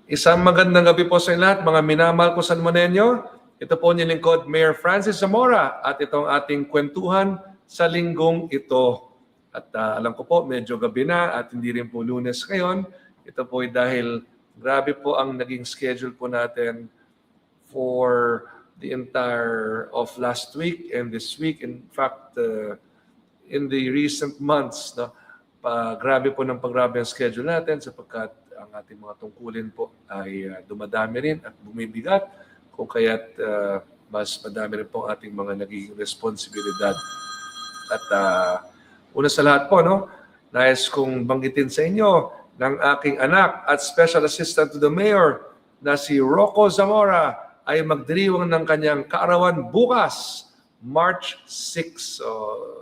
Isang magandang gabi po sa lahat, mga minamahal ko Salmonenyo. Ito po ang lingkod, Mayor Francis Zamora, at itong ating kwentuhan sa linggong ito. At alam ko po, medyo gabi na at hindi rin po Lunes ngayon. Ito po ay dahil grabe po ang naging schedule po natin for the entire of last week and this week. In fact, in the recent months, no, grabe po ng pagrabe ang schedule natin sapagkat ang ating mga tungkulin po ay dumadami rin at bumibigat kung kaya't mas madami rin po ang ating mga nagiging responsibilidad. At una sa lahat po, no, nais kong banggitin sa inyo ng aking anak at special assistant to the mayor na si Rocco Zamora ay magdiriwang ng kanyang kaarawan bukas, March 6. So,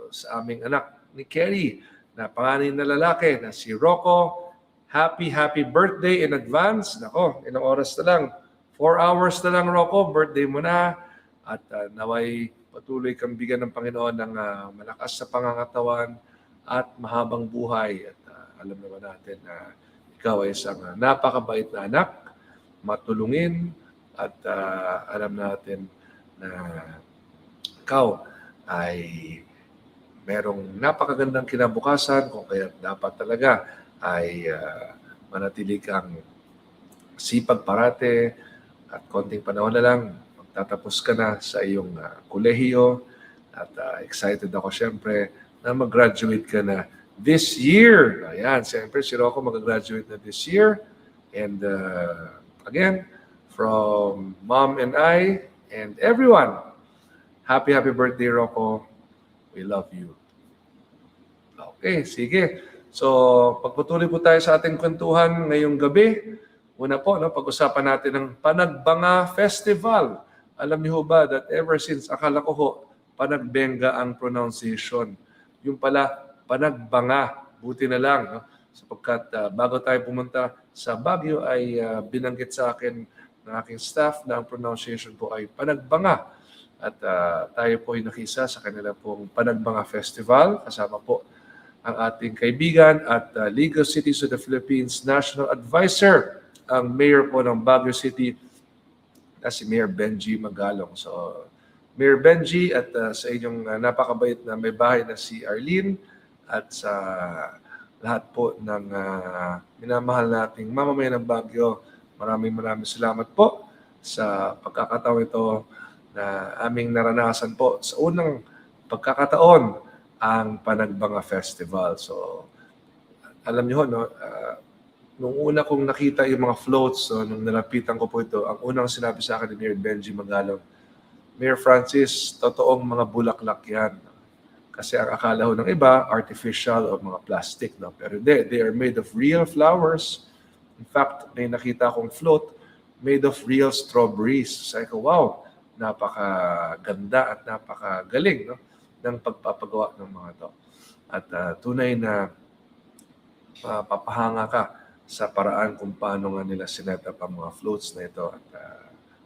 sa aming anak ni Kerry na panganay na lalaki na si Rocco, happy birthday in advance. Nako, ilang oras na lang. 4 hours na lang, Rocco. Birthday mo na. At naway patuloy kang bigyan ng Panginoon ng malakas na pangangatawan at mahabang buhay. At alam naman natin na ikaw ay isang napakabait na anak, matulungin, at alam natin na ikaw ay merong napakagandang kinabukasan kung kaya dapat talaga ay manatili kang sipag parate at konting panahon na lang magtatapos ka na sa iyong kolehiyo at excited ako syempre na mag-graduate ka na this year. Ayan, syempre si Rocco mag-graduate na this year and again from Mom and I and everyone, happy birthday Rocco. We love you. Okay, sige. So, pagpatuloy po tayo sa ating kwentuhan ngayong gabi. Una po, no, pag-usapan natin ng Panagbanga Festival. Alam niyo ba that ever since, akala ko ho, Panagbenga ang pronunciation. Yung pala, Panagbanga. Buti na lang. No? Sapagkat bago tayo pumunta sa Baguio ay binanggit sa akin ng aking staff na ang pronunciation po ay Panagbanga. At tayo po ay nakisa sa kanila pong Panagbanga Festival. Kasama po ang ating kaibigan at League of Cities of the Philippines National Advisor, ang mayor po ng Baguio City na si Mayor Benji Magalong. So, Mayor Benji at sa inyong napakabait na may bahay na si Arlene at sa lahat po ng minamahal nating mamamayan ng Baguio, maraming salamat po sa pagkakataon ito na aming naranasan po sa unang pagkakataon ang Panagbanga Festival. So, alam niyo, no, nung una kong nakita yung mga floats, so, nung nalapitan ko po ito, ang unang sinabi sa akin ni Mayor Benji Magalong, Mayor Francis, totoong mga bulaklak yan. Kasi ang akala ho ng iba, artificial o mga plastic. No? Pero they are made of real flowers. In fact, may nakita akong float made of real strawberries. Sabi ko, wow, napakaganda at napakagaling, no, ng pagpapagawa ng mga to. At tunay na papahanga ka sa paraan kung paano nga nila sinet up ang mga floats na ito. At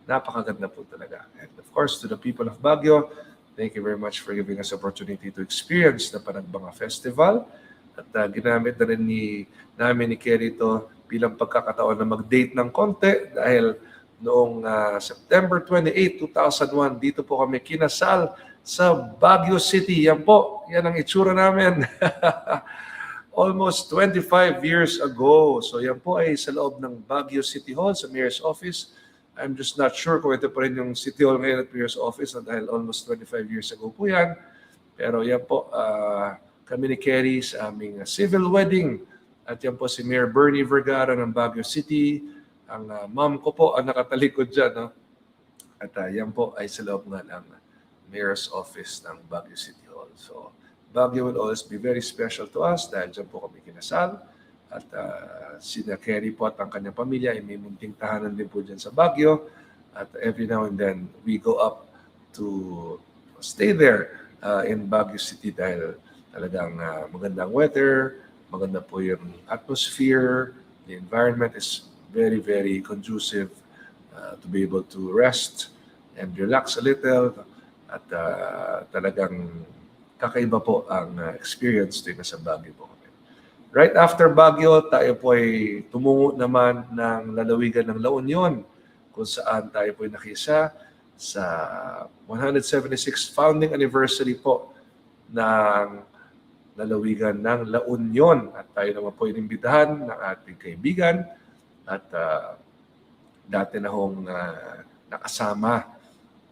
napakaganda po talaga. And of course, to the people of Baguio, thank you very much for giving us opportunity to experience the Panagbanga Festival. At ginamit na rin namin ni Kerry ito bilang pagkakataon na mag-date ng konti dahil noong September 28, 2001, dito po kami kinasal sa Baguio City. Yan po, yan ang itsura namin. Almost 25 years ago. So yan po ay sa loob ng Baguio City Hall, sa Mayor's Office. I'm just not sure kung ito pa rin yung City Hall ngayon at Mayor's Office dahil almost 25 years ago po yan. Pero yan po, kami ni Kerry sa aming civil wedding. At yan po si Mayor Bernie Vergara ng Baguio City. Ang mom ko po ang nakatalikod dyan. No? At yan po ay sa loob nga ng Mayor's Office ng Baguio City Hall. So, Baguio will always be very special to us dahil dyan po kami kinasal. At sina Kerry po at ang kanyang pamilya ay may munting tahanan din po dyan sa Baguio. At every now and then, we go up to stay there in Baguio City dahil talagang magandang weather, maganda po yung atmosphere, the environment is very conducive to be able to rest and relax a little. At talagang kakaiba po ang experience din sa Baguio po kami. Right after Baguio, tayo po ay tumungo naman ng lalawigan ng La Union, kung saan tayo po ay nakisa sa 176th founding anniversary po ng lalawigan ng La Union. At tayo naman po inimbitahan ng ating kaibigan at dati na hong nakasama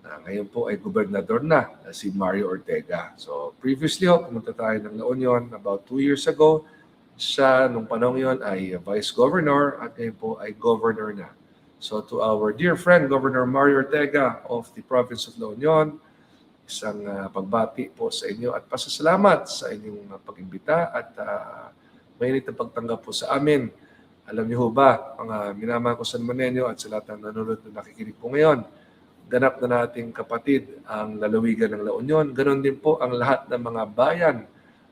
na ngayon po ay gobernador na si Mario Ortega. So previously pumunta tayo ng La Union about 2 years ago. Siya nung panahon yon ay Vice Governor at ngayon po ay Governor na. So to our dear friend, Governor Mario Ortega of the province of La Union, isang pagbati po sa inyo at pasasalamat sa inyong pag-imbita at mainit na pagtanggap po sa amin. Alam niyo ho ba, mga minamahal ko sa Manenyo at sa lahat ng nanonood na nakikinig po ngayon, ganap na nating kapatid ang lalawigan ng La Union. Ganon din po ang lahat ng mga bayan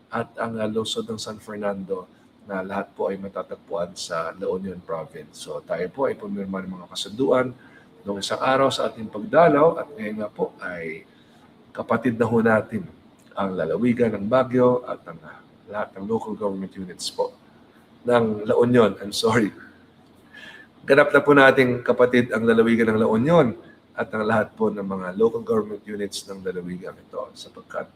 at ang lungsod ng San Fernando na lahat po ay matatagpuan sa La Union Province. So tayo po ay pumirma ng mga kasunduan noong isang araw sa ating pagdalaw at ngayon nga po ay kapatid na ho natin ang lalawigan ng Baguio at ang lahat ng local government units po ng La Union. I'm sorry. Ganap na po nating kapatid ang lalawigan ng La Union at ang lahat po ng mga local government units ng lalawigan ito sapagkat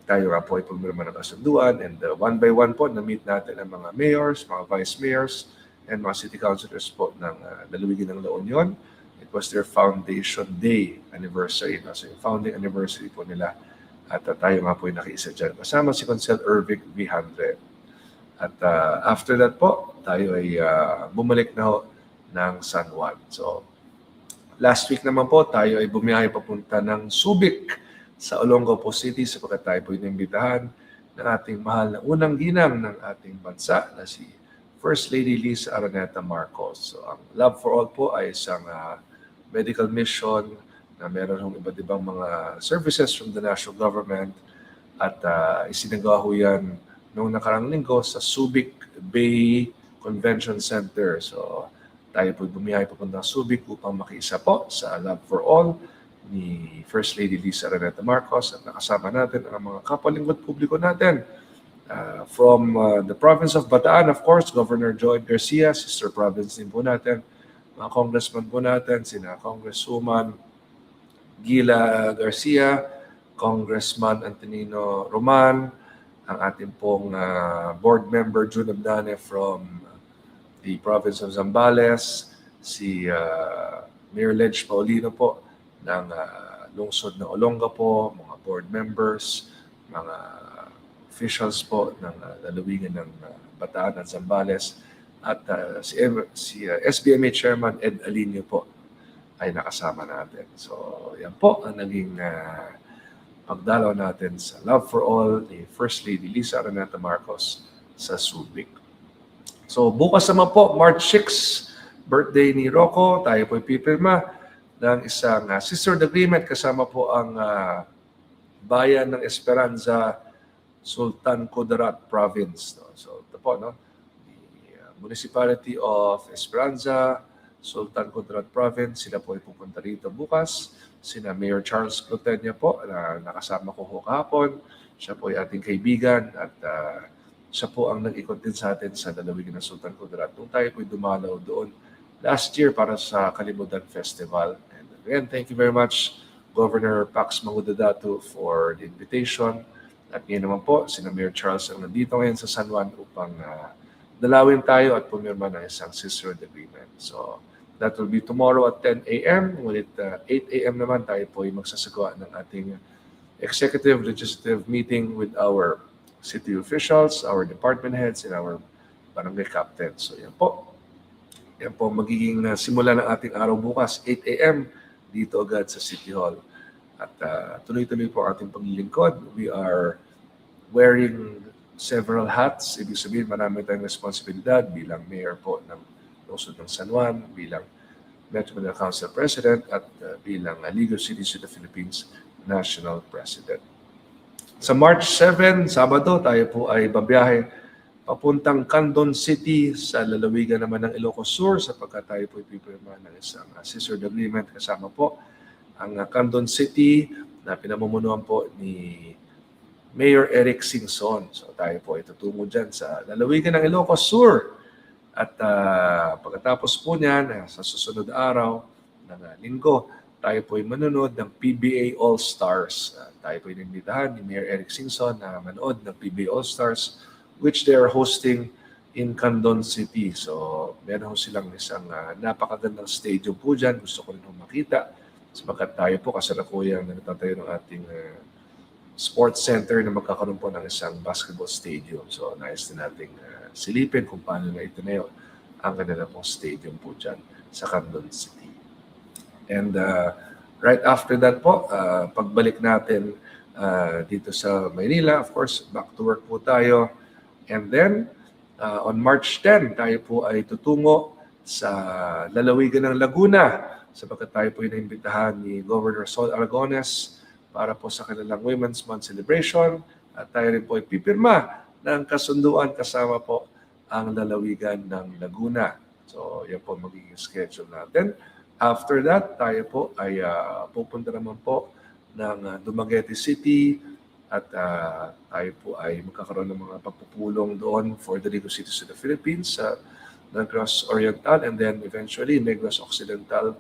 tayo nga po ay pumirma ng kasunduan and one by one po na-meet natin ang mga mayors, mga vice mayors, and mga city councilors po ng lalawigan ng La Union. It was their foundation day anniversary. So yung founding anniversary po nila at tayo nga po ay nakiisa dyan. Kasama si Consel Ervic V100. At after that po, tayo ay bumalik na ho ng San Juan. So last week naman po, tayo ay bumiyahe papunta ng Subic sa Olongapo City sapagkat tayo po inimbitahan ng ating mahal na unang ginang ng ating bansa na si First Lady Lisa Araneta Marcos. So ang Love for All po ay isang medical mission na meron hong iba't ibang mga services from the national government at isinagawa ho yan noong nakarang linggo sa Subic Bay Convention Center. So tayo po bumiyahe papunta ng Subic upang makiisa po sa Love for All ni First Lady Lisa Araneta Marcos at nakasama natin ang mga kapwa-lingkod publiko natin. From the province of Bataan, of course, Governor Joy Garcia, sister province din po natin. Mga congressman po natin, sina Congresswoman Gila Garcia, Congressman Antonino Roman, ang ating pong board member June Abdane from the province of Zambales, si Mayor Ledge Paulino po ng lungsod ng Olongapo, mga board members, mga officials po ng lalawigan ng Bataan at Zambales at si SBMA Chairman Ed Alinio po ay nakasama natin. So yan po ang naging pagdalaw natin sa Love for All ni First Lady Lisa Araneta Marcos sa Subic. So bukas naman po, March 6, birthday ni Rocco, tayo po ipipirma ng isang sister agreement kasama po ang bayan ng Esperanza, Sultan Kudarat Province. No? So ito po, no? The Municipality of Esperanza, Sultan Kudarat Province, sila po ay pupunta rito bukas. Sina Mayor Charles Clotenia po, na nakasama ko kahapon. Siya po ay ating kaibigan at siya po ang nag-ikot din sa atin sa lalawigan ng Sultan Kudarat. Nung tayo po ay dumalaw doon last year para sa Kalimutan Festival. And again, thank you very much, Governor Pax Mangudadatu, for the invitation. At ngayon naman po, sina Mayor Charles ang nandito ngayon sa San Juan upang dalawin tayo at pumirma ng isang sisterhood agreement. So that will be tomorrow at 10 a.m. Ngunit 8 a.m. naman tayo po ay magsasagawa ng ating executive legislative meeting with our city officials, our department heads, and our barangay captains. So yan po. Yan po magiging simula ng ating araw bukas, 8 a.m. dito agad sa City Hall. At tuloy-tuloy po ang ating paglilingkod. We are wearing several hats. Ibig sabihin, marami tayong responsibilidad bilang mayor po ng lungsod ng San Juan, bilang Metro Manila Council President, at bilang League of Cities of the Philippines National President. Sa March 7, Sabado, tayo po ay babiyahe papuntang Candon City sa lalawigan naman ng Ilocos Sur sapagkat tayo po ipipirma ng isang sister agreement kasama po ang Candon City na pinamumunuan po ni Mayor Eric Singson. So tayo po ay tutungo dyan sa lalawigan ng Ilocos Sur. At pagkatapos po niyan, sa susunod araw ng linggo, tayo po ay manonood ng PBA All-Stars. Tayo po ay inimbitahan ni Mayor Eric Singson na manood ng PBA All-Stars, which they are hosting in Candon City. So meron silang isang napakagandang stadium po dyan. Gusto ko rin makita. Sapagkat tayo po kasalukuyang nagtatayo ng ating sports center na magkakaroon po ng isang basketball stadium. So nais din nating silipin kung paano na itinayo ang kanila pong stadium po dyan sa Candon City. And right after that po, pagbalik natin dito sa Maynila, of course, back to work po tayo. And then, on March 10, tayo po ay tutungo sa lalawigan ng Laguna sapagkat tayo po ay naimbitahan ni Governor Sol Aragones para po sa kanilang Women's Month celebration at tayo rin po ay pipirma ng kasunduan kasama po ang lalawigan ng Laguna. So yan po magiging schedule natin. After that, tayo po ay pupunta naman po ng Dumaguete City at tayo po ay magkakaroon ng mga pagpupulong doon for the League of Cities of the Philippines sa Negros Oriental and then eventually Negros Occidental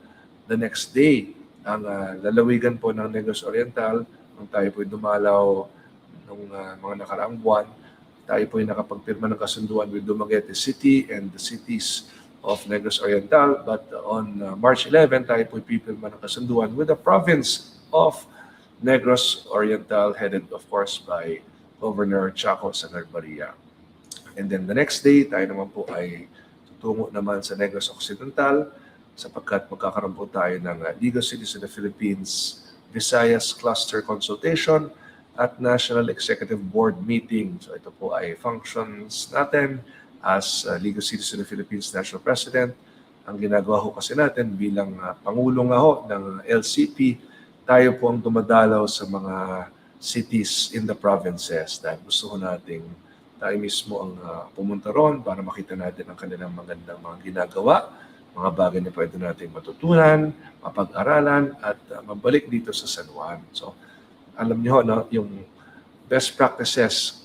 the next day. Ang lalawigan po ng Negros Oriental, nung tayo po ay dumalaw nung mga nakaraang buwan, tayo po ay nakapagpirma ng kasunduan with Dumaguete City and the cities of Negros Oriental. But on March 11, tayo po ay pipirma ng kasunduan with the province of Negros Oriental, headed of course by Governor Chaco Sanarbaria. And then the next day, tayo naman po ay tutungo naman sa Negros Occidental sapagkat magkakaroon po tayo ng League of Cities of the Philippines Visayas Cluster Consultation at National Executive Board Meeting. So ito po ay functions natin as League of Cities of the Philippines National President. Ang ginagawa ho kasi natin bilang Pangulong ho ng LCP, tayo po ang dumadalaw sa mga cities in the provinces dahil gusto ko nating tayo mismo ang pumunta ron para makita natin ang kanilang magandang mga ginagawa, mga bagay na pwede natin matutunan, mapag-aralan at mabalik dito sa San Juan. So alam niyo no, yung best practices,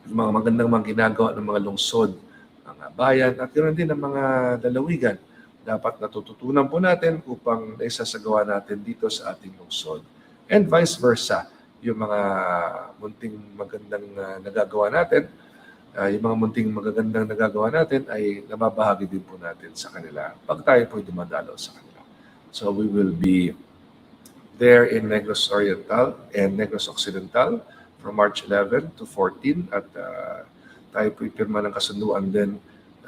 yung mga magandang mga ginagawa ng mga lungsod, mga bayan at ganoon din ng mga lalawigan dapat natututunan po natin upang naisasagawa natin dito sa ating lungsod. And vice versa, yung mga munting magandang nagagawa natin, yung mga munting magagandang nagagawa natin ay nababahagi din po natin sa kanila pag tayo po dumadalaw sa kanila. So we will be there in Negros Oriental and Negros Occidental from March 11 to 14 at tayo po ipirma ng kasunduan din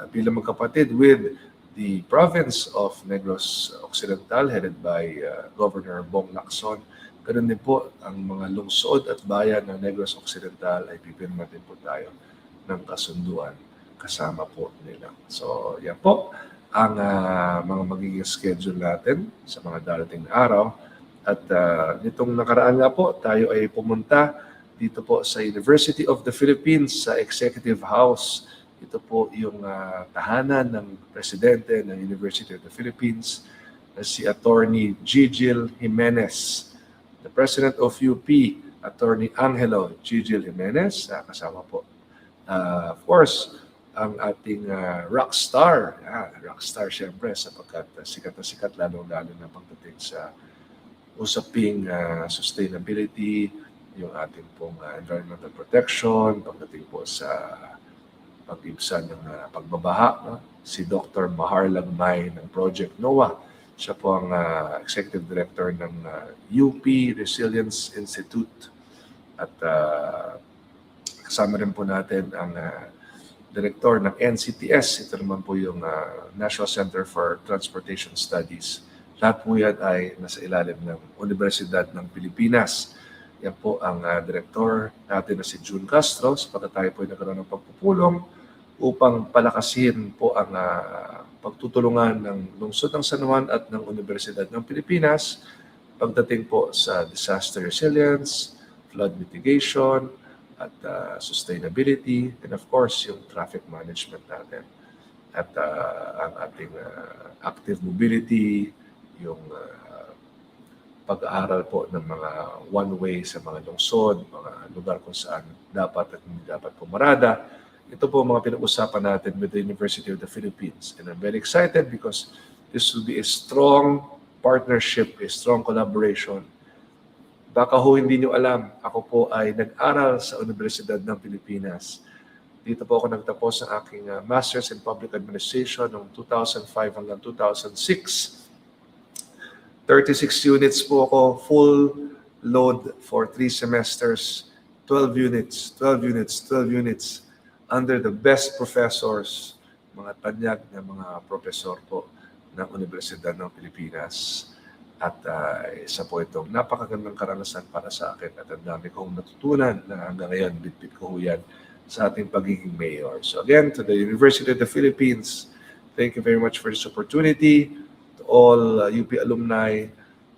bilang magkapatid with the province of Negros Occidental headed by Governor Bong Lacson. Ganun din po ang mga lungsod at bayan ng Negros Occidental ay pipirma din po tayo ng kasunduan kasama po nila. So yan po ang mga magiging schedule natin sa mga darating na araw. At nitong nakaraan nga po, tayo ay pumunta dito po sa University of the Philippines sa Executive House. Ito po yung tahanan ng presidente ng University of the Philippines, si Attorney Gigil Jimenez. The President of UP, Attorney Angelo Gigil Jimenez, kasama po. Of course, ang ating rockstar. Rockstar siyempre sapagkat sikat na sikat lalo-lalo na pagdating sa usaping sustainability, yung ating pong environmental protection, pagdating po sa pag-ibsan ng pagbabaha. No? Si Dr. Mahar Lagmay ng Project NOAA. Siya po ang Executive Director ng UP Resilience Institute. At kasama rin po natin ang Director ng NCTS. Ito naman po yung National Center for Transportation Studies. Lahat po yan ay nasa ilalim ng Universidad ng Pilipinas. Yan po ang Director natin na si June Castro. Sapagkat tayo po ay nagkaroon ng pagpupulong upang palakasin po ang pagtutulungan ng lungsod ng San Juan at ng Universidad ng Pilipinas pagdating po sa disaster resilience, flood mitigation, at sustainability, and of course, yung traffic management natin. At ang ating active mobility, yung pag-aaral po ng mga one-way sa mga lungsod, mga lugar kung saan dapat at hindi dapat pumarada. Ito po mga pinag-usapan natin with the University of the Philippines. And I'm very excited because this will be a strong partnership, a strong collaboration. Baka ho hindi nyo alam, ako po ay nag-aral sa Universidad ng Pilipinas. Dito po ako nagtapos ng aking Master's in Public Administration noong 2005 hanggang 2006. 36 units po ako, full load for 3 semesters, 12 units, 12 units, 12 units, under the best professors, mga tanyag na mga professor po ng Universidad ng Pilipinas. At isa po itong napakagandang karanasan para sa akin at ang dami kong natutunan na hanggang ngayon, bitbit ko yan sa ating pagiging mayor. So again, to the University of the Philippines, thank you very much for this opportunity. To all UP alumni,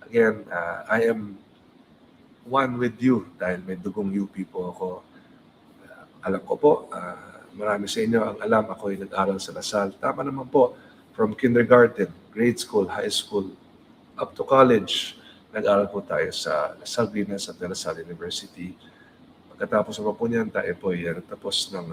again, I am one with you dahil may dugong UP po ako. Alam ko po, marami sa inyo ang alam, ako ay nag-aral sa Lasal. Tama naman po, from kindergarten, grade school, high school, up to college, nag-aral po tayo sa Lasal Grinas at Lasal University. Pagkatapos naman po niyan, tayo po ay nagtapos ng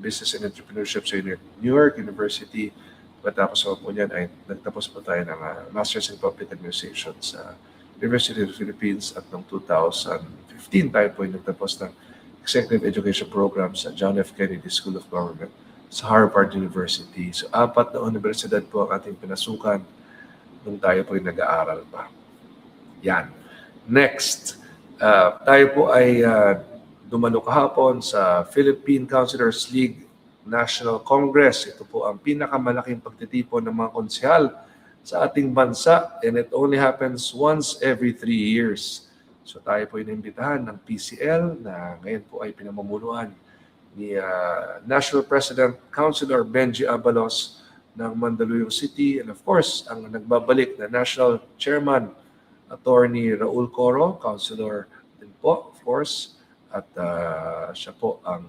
Business and Entrepreneurship sa New York University. Pagkatapos naman po niyan, ay nagtapos po tayo ng Masters in Public Administration sa University of the Philippines. At noong 2015, tayo po ay nagtapos ng Executive Education Program sa John F. Kennedy School of Government sa Harvard University. So, 4 na universidad po ang ating pinasukan nung tayo po ay nag-aaral pa. Yan. Next, tayo po ay dumalo kahapon sa Philippine Councilors League National Congress. Ito po ang pinakamalaking pagtitipon ng mga konsehal sa ating bansa, and it only happens once every 3 years. So tayo po ay naimbitahan ng PCL na ngayon po ay pinamumunuan ni National President Councilor Benji Abalos ng Mandaluyong City, and of course, ang nagbabalik na National Chairman, Attorney Raul Coro, Councilor din po, of course, at siya po ang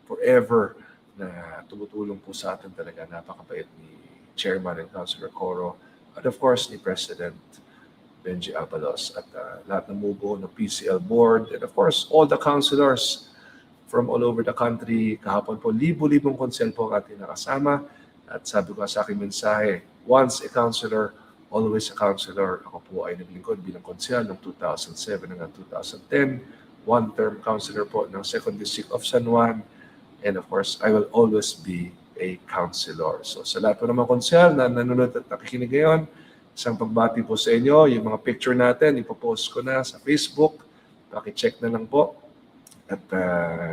forever na tumutulong po sa atin talaga. Napakabait ni Chairman and Councilor Coro, at of course, ni President Benji Abalos, at lahat ng mubo ng PCL board, and of course, all the councilors from all over the country. Kahapon po, libo-libong konsel po ang ating nakasama. At sabi ko sa aking mensahe, once a councilor, always a councilor. Ako po ay naglingkod bilang konsehal noong 2007 hanggang 2010. One-term councilor po ng 2nd District of San Juan. And of course, I will always be a councilor. So sa lahat po naman konsehal na nanonood at nakikinig ngayon, isang pagbati po sa inyo. Yung mga picture natin, ipopost ko na sa Facebook. Paki-check na lang po. At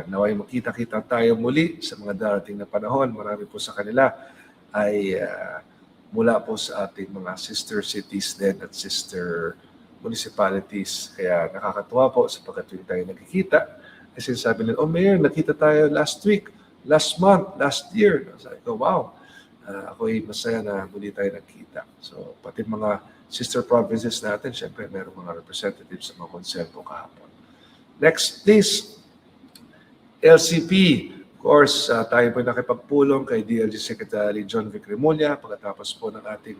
naway makita-kita tayo muli sa mga darating na panahon. Marami po sa kanila ay mula po sa ating mga sister cities din at sister municipalities. Kaya nakakatuwa po sapagkat tuwing tayo nagkikita, ay sinasabi nila, oh Mayor, nakita tayo last week, last month, last year. Sabi ko, wow, ako ay masaya na muli tayo nagkita. So pati mga sister provinces natin, syempre mayroong mga representatives sa mga konselho kahapon. Next, please. LCP. Of course, tayo po nakipagpulong kay DLG Secretary John Vic Remulla pagkatapos po ng ating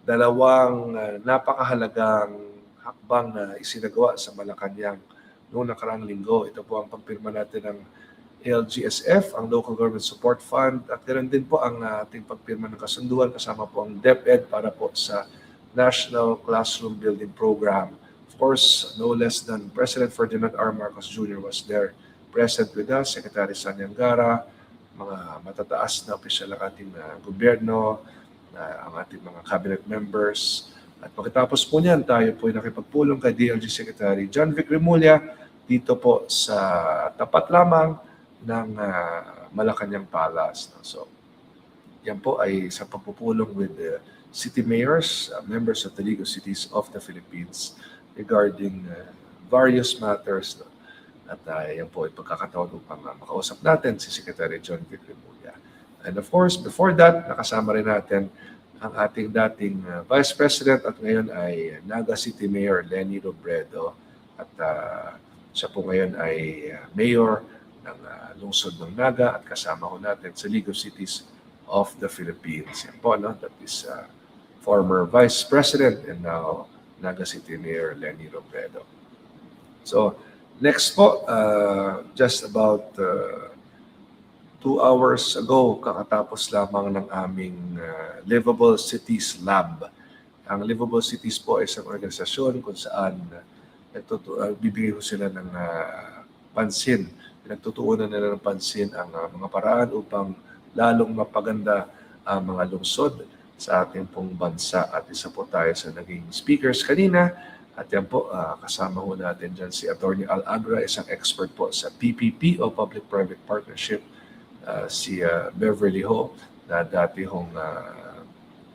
dalawang napakahalagang hakbang na isinagawa sa Malacanang noong nakaraang linggo. Ito po ang pagpirma natin ng LGSF, ang Local Government Support Fund, at ganoon din po ang ating pagpirma ng kasunduan kasama po ang DepEd para po sa National Classroom Building Program. Of course, no less than President Ferdinand R. Marcos Jr. was there present with us, Secretary Sanyang Gara, mga matataas na opisyal ng ating gobyerno, ang ating mga cabinet members. At pagkatapos po niyan, tayo po ay nakipagpulong kay DLG Secretary John Vic Remulla dito po sa tapat lamang ng Malacanang Palace. So, yan po ay sa pagpupulong with the city mayors, members of the League of Cities of the Philippines regarding various matters. At yan po ay pagkakataon upang makausap natin si Secretary John Vic Remulla. And of course, before that, nakasama rin natin ang ating dating Vice President at ngayon ay Naga City Mayor Leni Robredo. At siya po ngayon ay Mayor ng lungsod ng Naga at kasama ko natin sa League of Cities of the Philippines. Yan po, no? That is former Vice President and now Naga City Mayor Lenny Robredo. So, next po, just about 2 hours ago, kakatapos lamang ng aming Livable Cities Lab. Ang Livable Cities po ay isang organisasyon kung saan bibigay ko sila ng pansin. Pinagtutuunan nila ng pansin ang mga paraan upang lalong mapaganda ang mga lungsod sa ating pong bansa. At isa po tayo sa naging speakers kanina. At yan po, kasama ho natin dyan si Attorney Al Agra, isang expert po sa PPP o Public-Private Partnership. Si Beverly Ho, na dati hong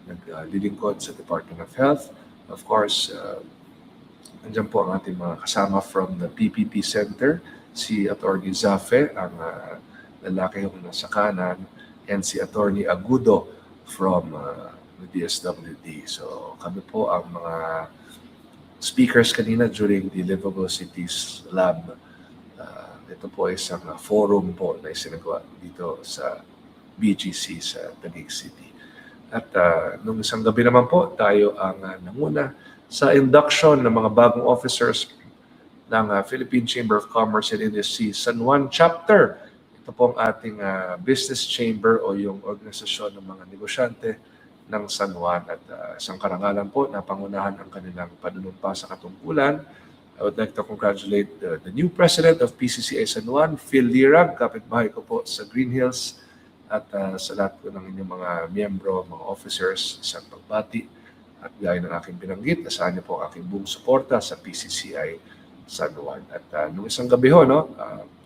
naglilingkod sa Department of Health. Of course, nandiyan po ang ating mga kasama from the PPP Center, si Attorney Zafe, ang lalaki yung nasa kanan, and si Attorney Agudo from the DSWD. So kami po ang mga speakers kanina during the Livable Cities Lab. Ito po ay isang forum po na isinagawa dito sa BGC sa Taguig City. At nung isang gabi naman po, tayo ang nanguna sa induction ng mga bagong officers ng Philippine Chamber of Commerce and Industry San Juan Chapter. Ito po ang ating business chamber o yung organisasyon ng mga negosyante ng San Juan. At isang karangalan po na pangunahan ang kanilang panunumpa sa katungkulan. I would like to congratulate the new president of PCCI San Juan, Phil Lirag, kapitbahay ko po sa Green Hills, at sa lahat po ng inyong mga miyembro, mga officers, isang pagbati. At gaya ng aking binanggit, asahan niyo po ang aking buong suporta sa PCCI San Juan. At nung isang gabi ho,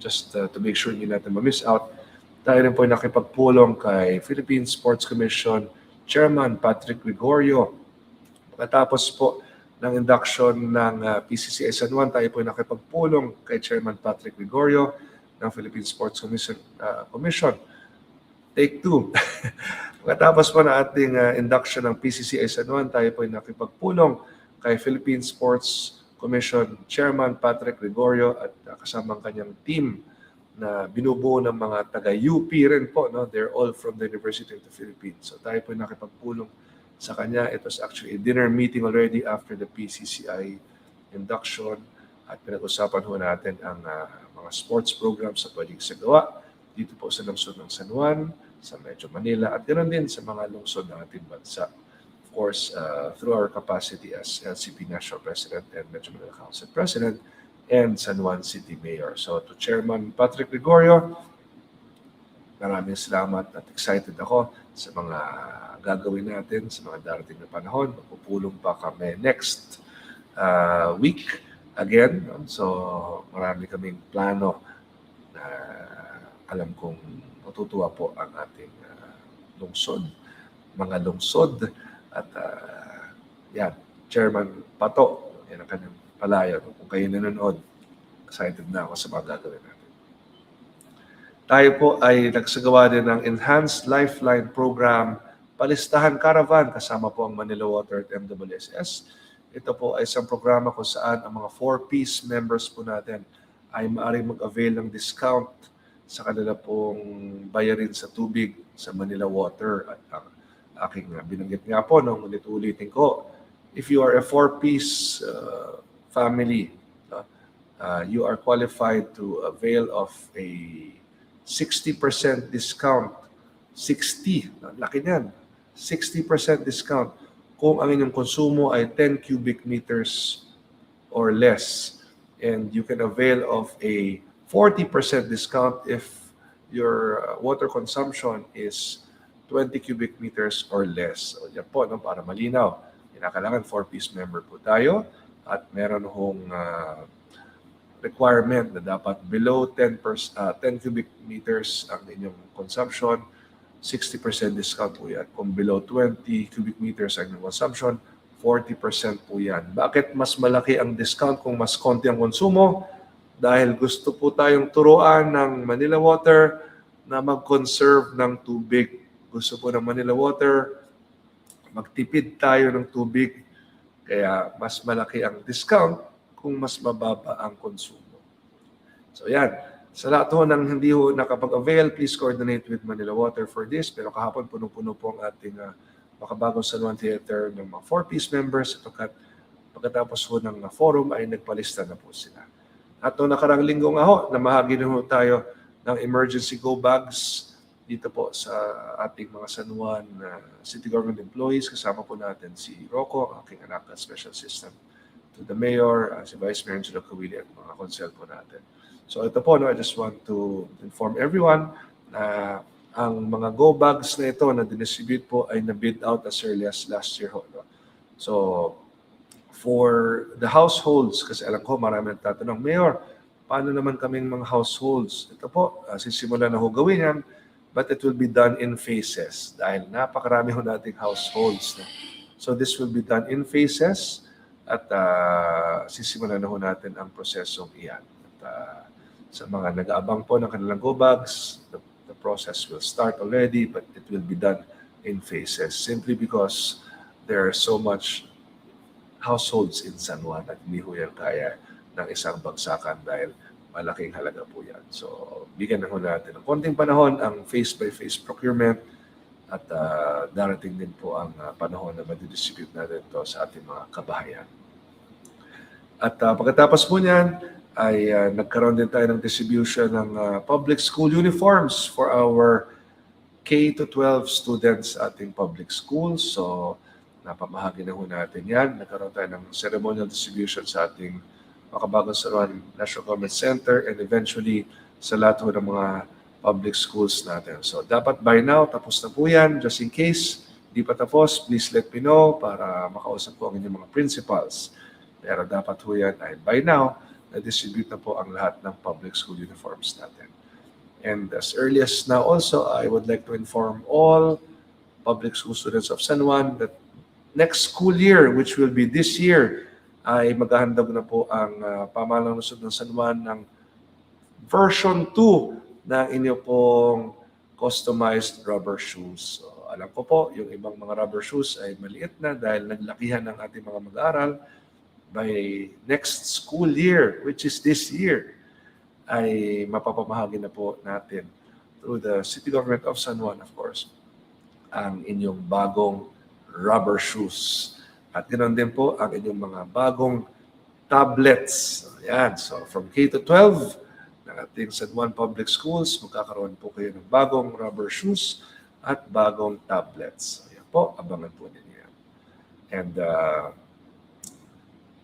just to make sure hindi natin ma-miss out, tayo rin po nakipagpulong kay Philippine Sports Commission Chairman Patrick Gregorio. Pagkatapos po ng induction ng PCCI San Juan, tayo po nakipagpulong kay Chairman Patrick Gregorio ng Philippine Sports Commission. Take 2. Pagkatapos po ng ating induction ng PCCI San Juan, tayo po nakipagpulong kay Philippine Sports Commission Chairman Patrick Gregorio at kasamang kanyang team na binubuo ng mga taga-UP rin po. They're all from the University of the Philippines. So tayo po nakipagpulong sa kanya. It was actually a dinner meeting already after the PCCI induction at pinag-usapan ho natin ang mga sports programs sa pwedeng isagawa dito po sa lungsod ng San Juan, sa Metro Manila at ganoon din sa mga lungsod ng ating bansa. Of course, through our capacity as LCP National President and Metro Manila Council President and San Juan City Mayor. So to Chairman Patrick Gregorio, maraming salamat at excited ako sa mga gagawin natin sa mga darating na panahon. Magpupulong pa kami next week again. So marami kaming plano na alam kong matutuwa po ang ating lungsod, mga lungsod. At yan, Chairman Pato, yan ang kanyang palayan. Kung kayo nanonood, excited na ako sa mga gagawin natin. Tayo po ay nagsagawa din ng Enhanced Lifeline Program Palistahan Caravan kasama po ang Manila Water at MWSS. Ito po ay isang programa kung saan ang mga 4-piece members po natin ay maaaring mag-avail ng discount sa kanila pong bayarin sa tubig sa Manila Water. At ang aking binanggit nga po, ulit-ulitin ko, if you are a 4-piece family, you are qualified to avail of a 60% discount. 60, laki niyan. 60% discount kung ang inyong konsumo ay 10 cubic meters or less. And you can avail of a 40% discount if your water consumption is 20 cubic meters or less. So yan po, para malinaw. Kailangan 4-piece member po tayo at meron hong requirement na dapat below 10 cubic meters ang inyong consumption, 60% discount po yan. Kung below 20 cubic meters ang inyong consumption, 40% po yan. Bakit mas malaki ang discount kung mas konti ang konsumo? Dahil gusto po tayong turuan ng Manila Water na mag-conserve ng tubig. Gusto po ng Manila Water, magtipid tayo ng tubig. Kaya mas malaki ang discount kung mas mababa ang konsumo. So yan. Sa lahat ho ng hindi ho nakapag-avail, please coordinate with Manila Water for this. Pero kahapon punong-puno po ang ating makabagong San Juan Theater ng mga 4-piece members sapagkat Pagkatapos po ng forum ay nagpalista na po sila. At noong nakarang linggo nga ho, namahagi na ho tayo ng emergency go bags dito po sa ating mga San Juan City Government employees. Kasama po natin si Rocco, aking anak na special assistant to the mayor, si Vice Mayor Angelo Cawili at mga konsel po natin. So ito po, no, I just want to inform everyone na ang mga go bags na ito na dinistribute po ay na-bid out as early as last year. No? So for the households, kasi alam ko marami nagtatanong, Mayor, paano naman kaming mga households? Ito po, sisimula na ho gawin yan, but it will be done in phases dahil napakarami ho nating households. No? So this will be done in phases at sisimulan na ho natin ang prosesong iyan. At, sa mga nag-aabang po ng kanilang go bags, the process will start already, but it will be done in phases simply because there are so much households in San Juan at hindi ho yan kaya ng isang bagsakan dahil malaking halaga po yan. So, bigyan na ho natin ng konting panahon ang phase-by-phase procurement at darating din po ang panahon na madidistribute natin ito sa ating mga kabahayan. At pagkatapos po niyan, ay nagkaroon din tayo ng distribution ng public school uniforms for our K-12 students sa ating public schools. So, napamahagi na ho natin yan. Nagkaroon tayo ng ceremonial distribution sa ating Makabagong San Juan National Government Center and eventually sa lahat ho ng mga public schools natin. So, dapat by now, tapos na po yan. Just in case, di pa tapos, please let me know para makausap ko ang inyong mga principals. Pero dapat ho yan ay by now, na-distribute na po ang lahat ng public school uniforms natin. And as early as now also, I would like to inform all public school students of San Juan that next school year, which will be this year, ay maghahandog na po ang pamahalang lungsod ng San Juan ng version 2 ng inyo pong customized rubber shoes. So, alam ko po, yung ibang mga rubber shoes ay maliit na dahil naglakihan ng ating mga mag-aaral. By next school year, which is this year, ay mapapamahagi na po natin through the City Government of San Juan, of course, ang inyong bagong rubber shoes. At ganoon din po ang inyong mga bagong tablets. Ayan. So from K-12 ng ating San Juan Public Schools, magkakaroon po kayo ng bagong rubber shoes at bagong tablets. Ayan po, abangan po ninyo yan. And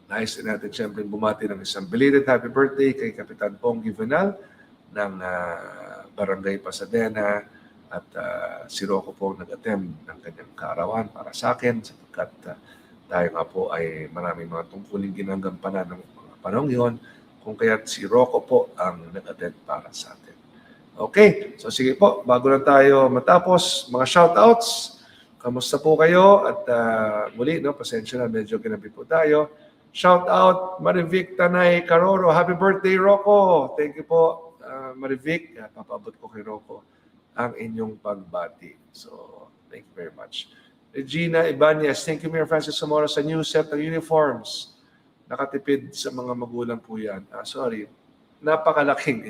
nais din natin siyempre bumati ng isang belated happy birthday kay Kapitan Ponggi Venal ng Barangay Pasadena at si Rocco po nag-attend ng kanyang kaarawan para sa akin sapagkat tayo nga po ay maraming mga tungkuling ginagampanan ng mga panahon yun kung kaya't si Rocco po ang nag-attend para sa atin. Okay, so sige po, bago na tayo matapos, mga shoutouts, kamusta po kayo? At muli, no, pasensya na, medyo ginabi po tayo. Shout out Marivic Tanay Caroro. Happy birthday, Rocco. Thank you po, Marivic. Papaabot ko kay Rocco ang inyong pagbati. So, thank you very much. Regina Ibanez, thank you, Mayor Francis Zamora, sa new set ng uniforms. Nakatipid sa mga magulang po yan. Sorry, napakalaking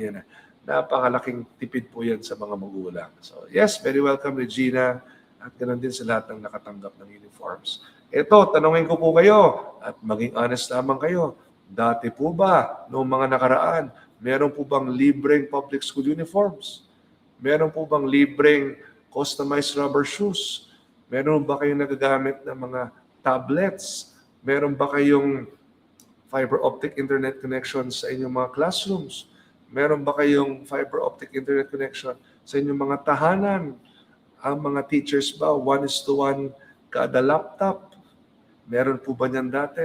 tipid po yan sa mga magulang. So, yes, very welcome, Regina. At ganoon din sa lahat ng nakatanggap ng uniforms. Ito, tanungin ko po kayo at maging honest naman kayo. Dati po ba, noong mga nakaraan, meron po bang libreng public school uniforms? Meron po bang libreng customized rubber shoes? Meron ba kayong nagagamit ng mga tablets? Meron ba kayong fiber optic internet connection sa inyong mga classrooms? Meron ba kayong fiber optic internet connection sa inyong mga tahanan? Ang mga teachers ba, 1:1 kada laptop? Meron po ba niyan dati?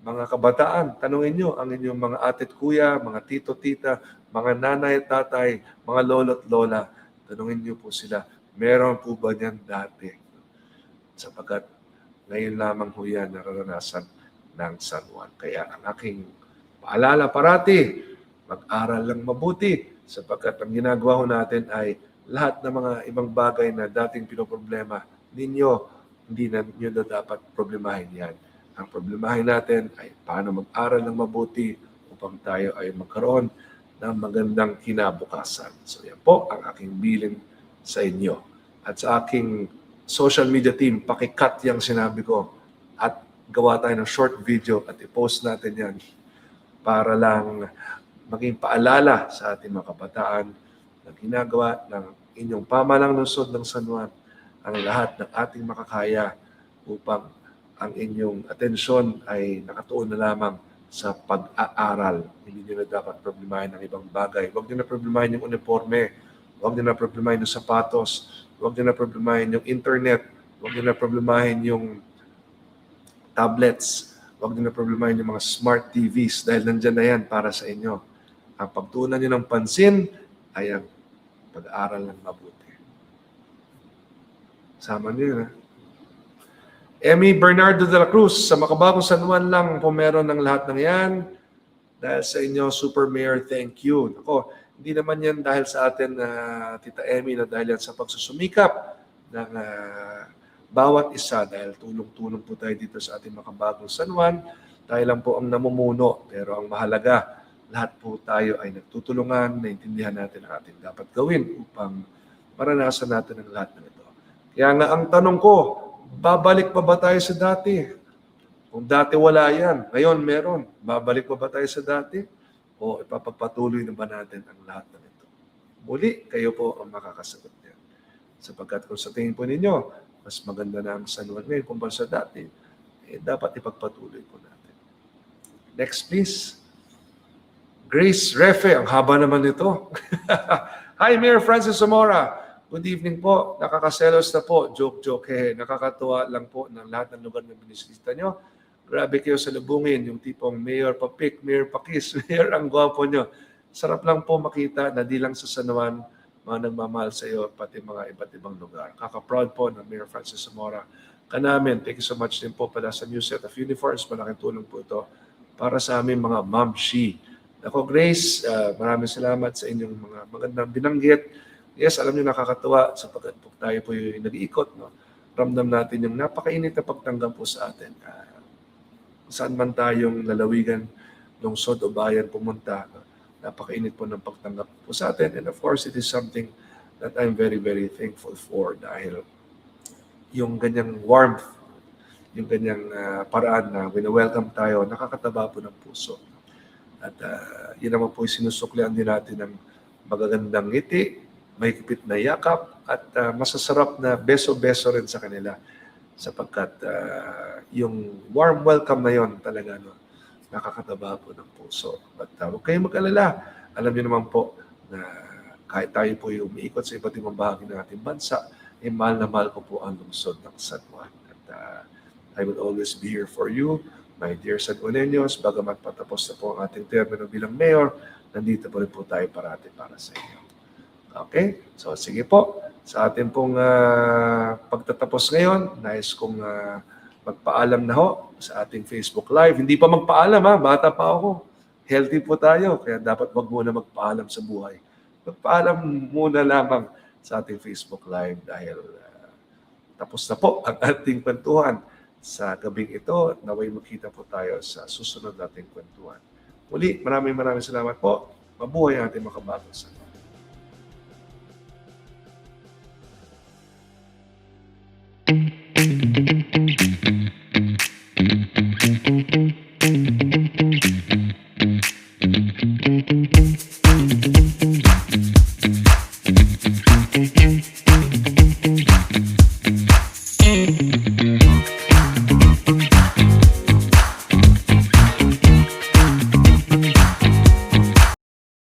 Mga kabataan, tanungin nyo ang inyong mga ate at kuya, mga tito, tita, mga nanay at tatay, mga lolo at lola. Tanungin nyo po sila, meron po ba niyan dati? Sapagkat ngayon lamang ho yan nararanasan ng San Juan. Kaya ang aking paalala parati, mag-aral lang mabuti sapagkat ang ginagawa ho natin ay lahat ng mga ibang bagay na dating pinoproblema ninyo, hindi na nyo na dapat problemahin yan. Ang problemahin natin ay paano mag-aral ng mabuti upang tayo ay magkaroon ng magandang kinabukasan. So yan po ang aking bilin sa inyo. At sa aking social media team, pakikat yung sinabi ko at gawa tayo ng short video at i-post natin yan para lang maging paalala sa ating mga kabataan na ginagawa ng inyong pamahalang lungsod ng San Juan ang lahat ng ating makakaya upang ang inyong atensyon ay nakatuon na lamang sa pag-aaral. Hindi nyo na dapat problemahin ng ibang bagay. Huwag nyo na problemahin yung uniforme. Huwag nyo na problemahin yung sapatos. Huwag nyo na problemahin yung internet. Huwag nyo na problemahin yung tablets. Huwag nyo na problemahin yung mga smart TVs dahil nandyan na yan para sa inyo. Ang pagtuunan nyo ng pansin ay ang pag-aaral ng mabuti. Sama nyo yun, ha? Emmy Bernardo de la Cruz, sa Makabagong San Juan lang po meron ng lahat ng yan. Dahil sa inyo, Super Mayor, thank you. Ako, hindi naman yan dahil sa atin, Tita Emmy, na dahil yan sa pagsusumikap ng bawat isa. Dahil tulong-tulong po tayo dito sa ating Makabagong San Juan. Tayo lang po ang namumuno. Pero ang mahalaga, lahat po tayo ay nagtutulungan, naintindihan natin ang ating dapat gawin upang maranasan natin ang lahat ng ito. Kaya nga ang tanong ko, babalik pa ba tayo sa dati? Kung dati wala yan, ngayon meron. Babalik pa ba tayo sa dati? O ipapagpatuloy na ba natin ang lahat ng ito? Muli, kayo po ang makakasagot niyan. Sapagkat kung sa tingin po ninyo, mas maganda na ang San Juan ngayon kumpara sa dati, dapat ipagpatuloy po natin. Next, please. Grace Refe, ang haba naman nito. Hi, Mayor Francis Zamora. Good evening po. Nakakaselos na po. Joke. Nakakatuwa lang po ng lahat ng lugar na binisita nyo. Grabe kayo sa lubungin. Yung tipong Mayor Papik, Mayor Pakis, Mayor ang gwapo nyo. Sarap lang po makita na di lang sa San Juan, mga nagmamahal sa iyo, pati mga iba't ibang lugar. Kaka-proud po ng Mayor Francis Zamora. Kanamin, thank you so much din po pala sa new set of uniforms. Malaking tulong po ito para sa aming mga mamshi. Ako, Grace, maraming salamat sa inyong mga magandang binanggit. Yes, alam niyo nakakatuwa sapagkat po tayo po yung nag-iikot. No? Ramdam natin yung napakainit na pagtanggap po sa atin. Saan man tayong lalawigan, lungsod o bayan pumunta, no? Napakainit po ng pagtanggap po sa atin. And of course, it is something that I'm very, very thankful for dahil yung ganyang warmth, yung ganyang paraan na wina-welcome tayo, nakakataba po ng puso. At yun naman po yung sinusuklian din natin ng magagandang ngiti, may kipit na yakap at masasarap na beso-beso rin sa kanila sapagkat yung warm welcome na yon talaga no, nakakataba po ng puso. But huwag kayong mag-alala. Alam niyo naman po na kahit tayo po yung umiikot sa iba't ibang bahagi ng ating bansa, mahal na mahal ko po ang lungsod ng San Juan. At I will always be here for you, my dear San Juaneños. Bagamat patapos na po ang ating termino bilang mayor, nandito po rin po tayo parati para sa inyo. Okay? So, sige po. Sa ating pong pagtatapos ngayon, nais kong magpaalam na ho sa ating Facebook Live. Hindi pa magpaalam ha, bata pa ako. Healthy po tayo, kaya dapat wag muna magpaalam sa buhay. Magpaalam muna lamang sa ating Facebook Live dahil tapos na po ang ating kwentuhan sa gabing ito. Naway makita po tayo sa susunod nating kwentuhan. Muli, maraming salamat po. Mabuhay ang ating Makabagong San Juan.